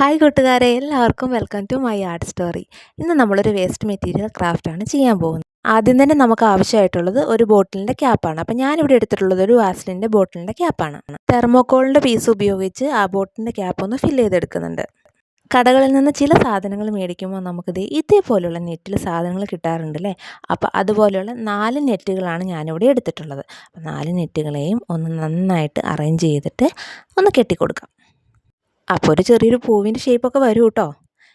Hi കൂട്ടുകാരെ, എല്ലാവർക്കും welcome to my art story. ഇന്ന് നമ്മളൊരു വേസ്റ്റ് മെറ്റീരിയൽ ക്രാഫ്റ്റാണ് ചെയ്യാൻ പോകുന്നത്. ആദ്യം തന്നെ നമുക്ക് ആവശ്യമായിട്ടുള്ളത് ഒരു ബോട്ടിലിൻ്റെ ക്യാപ്പാണ്. അപ്പോൾ ഞാനിവിടെ എടുത്തിട്ടുള്ളത് ഒരു വാസലിൻ്റെ ബോട്ടിലിൻ്റെ ക്യാപ്പാണ്. തെർമോക്കോളിൻ്റെ പീസ് ഉപയോഗിച്ച് ആ ബോട്ടിലിൻ്റെ ക്യാപ്പ് ഒന്ന് ഫില്ല് ചെയ്തെടുക്കുന്നുണ്ട്. കടകളിൽ നിന്ന് ചില സാധനങ്ങൾ മേടിക്കുമ്പോൾ നമുക്കിത് ഇതേപോലെയുള്ള നെറ്റിൽ സാധനങ്ങൾ കിട്ടാറുണ്ട് അല്ലേ. അപ്പോൾ അതുപോലെയുള്ള 4 നെറ്റുകളാണ് ഞാനിവിടെ എടുത്തിട്ടുള്ളത്. അപ്പോൾ 4 നെറ്റുകളെയും ഒന്ന് നന്നായിട്ട് അറേഞ്ച് ചെയ്തിട്ട് ഒന്ന് കെട്ടിക്കൊടുക്കാം. അപ്പോൾ ഒരു ചെറിയൊരു പൂവിൻ്റെ ഷേപ്പൊക്കെ വരും കേട്ടോ.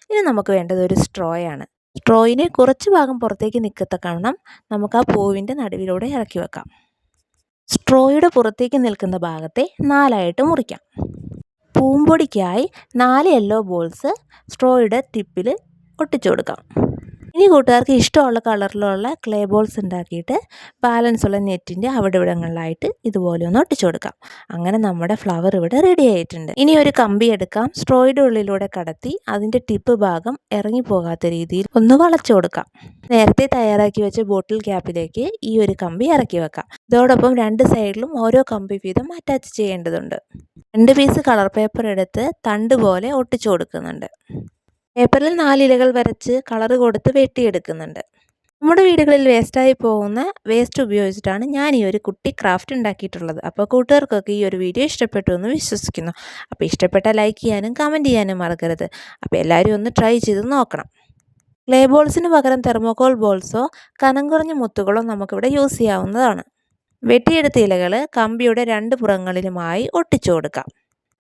ഇനി നമുക്ക് വേണ്ടത് ഒരു സ്ട്രോയാണ്. സ്ട്രോയിന് കുറച്ച് ഭാഗം പുറത്തേക്ക് നിൽക്കത്തക്കവണ്ണം നമുക്ക് ആ പൂവിൻ്റെ നടുവിലൂടെ ഇറക്കി വെക്കാം. സ്ട്രോയുടെ പുറത്തേക്ക് നിൽക്കുന്ന ഭാഗത്തെ 4ആയിട്ട് മുറിക്കാം. പൂമ്പൊടിക്കായി 4 യെല്ലോ ബോൾസ് സ്ട്രോയുടെ ടിപ്പിൽ ഒട്ടിച്ചു കൊടുക്കാം. ഇനി കൂട്ടുകാർക്ക് ഇഷ്ടമുള്ള കളറിലുള്ള ക്ലേ ബോൾസ് ഉണ്ടാക്കിയിട്ട് ബാലൻസ് ഉള്ള നെറ്റിൻ്റെ അവിടെ ഇവിടങ്ങളിലായിട്ട് ഇതുപോലെ ഒന്ന് ഒട്ടിച്ചു കൊടുക്കാം. അങ്ങനെ നമ്മുടെ ഫ്ലവർ ഇവിടെ റെഡി ആയിട്ടുണ്ട്. ഇനി ഒരു കമ്പി എടുക്കാം. സ്ട്രോയുടെ ഉള്ളിലൂടെ കടത്തി അതിൻ്റെ ടിപ്പ് ഭാഗം ഇറങ്ങിപ്പോകാത്ത രീതിയിൽ ഒന്ന് വളച്ചു കൊടുക്കാം. നേരത്തെ തയ്യാറാക്കി വെച്ച ബോട്ടിൽ ക്യാപ്പിലേക്ക് ഈ ഒരു കമ്പി ഇറക്കി വെക്കാം. ഇതോടൊപ്പം 2 സൈഡിലും ഓരോ കമ്പി വീതം അറ്റാച്ച് ചെയ്യേണ്ടതുണ്ട്. 2 പീസ് കളർ പേപ്പർ എടുത്ത് തണ്ട് പോലെ ഒട്ടിച്ചു കൊടുക്കുന്നുണ്ട്. പേപ്പറിൽ 4 ഇലകൾ വരച്ച് കളർ കൊടുത്ത് വെട്ടിയെടുക്കുന്നുണ്ട്. നമ്മുടെ വീടുകളിൽ വേസ്റ്റായി പോകുന്ന വേസ്റ്റ് ഉപയോഗിച്ചിട്ടാണ് ഞാൻ ഈ ഒരു കുട്ടി ക്രാഫ്റ്റ് ഉണ്ടാക്കിയിട്ടുള്ളത്. അപ്പോൾ കൂട്ടുകാർക്കൊക്കെ ഈ ഒരു വീഡിയോ ഇഷ്ടപ്പെട്ടു എന്ന് വിശ്വസിക്കുന്നു. അപ്പോൾ ഇഷ്ടപ്പെട്ടാൽ ലൈക്ക് ചെയ്യാനും കമൻറ്റ് ചെയ്യാനും മറക്കരുത്. അപ്പോൾ എല്ലാവരും ഒന്ന് ട്രൈ ചെയ്ത് നോക്കണം. ക്ലേ ബോൾസിന് പകരം തെർമോക്കോൾ ബോൾസോ കനം കുറഞ്ഞ മുത്തുകളോ നമുക്കിവിടെ യൂസ് ചെയ്യാവുന്നതാണ്. വെട്ടിയെടുത്ത ഇലകൾ കമ്പിയുടെ 2 പുറങ്ങളിലുമായി ഒട്ടിച്ചു കൊടുക്കാം.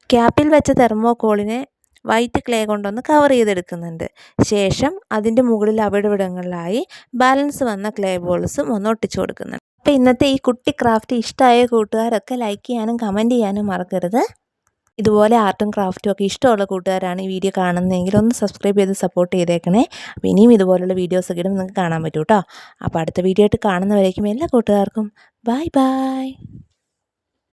ക്യാപ്പിൽ വെച്ച തെർമോക്കോളിനെ വൈറ്റ് ക്ലേ കൊണ്ടൊന്ന് കവർ ചെയ്തെടുക്കുന്നുണ്ട്. ശേഷം അതിൻ്റെ മുകളിൽ അവിടവിടങ്ങളിലായി ബാലൻസ് വന്ന ക്ലേ ബോൾസും ഒന്ന് ഒട്ടിച്ചു കൊടുക്കുന്നുണ്ട്. അപ്പോൾ ഇന്നത്തെ ഈ കുട്ടി ക്രാഫ്റ്റ് ഇഷ്ടമായ കൂട്ടുകാരൊക്കെ ലൈക്ക് ചെയ്യാനും കമൻറ്റ് ചെയ്യാനും മറക്കരുത്. ഇതുപോലെ ആർട്ടും ക്രാഫ്റ്റും ഒക്കെ ഇഷ്ടമുള്ള കൂട്ടുകാരാണ് ഈ വീഡിയോ കാണുന്നതെങ്കിൽ ഒന്ന് സബ്സ്ക്രൈബ് ചെയ്ത് സപ്പോർട്ട് ചെയ്തേക്കണേ. അപ്പോൾ ഇനിയും ഇതുപോലുള്ള വീഡിയോസൊക്കെ ഇടും നിങ്ങൾക്ക് കാണാൻ പറ്റും കേട്ടോ. അപ്പോൾ അടുത്ത വീഡിയോ ആയിട്ട് കാണുന്നവരേക്കും എല്ലാ കൂട്ടുകാർക്കും ബൈ ബൈ.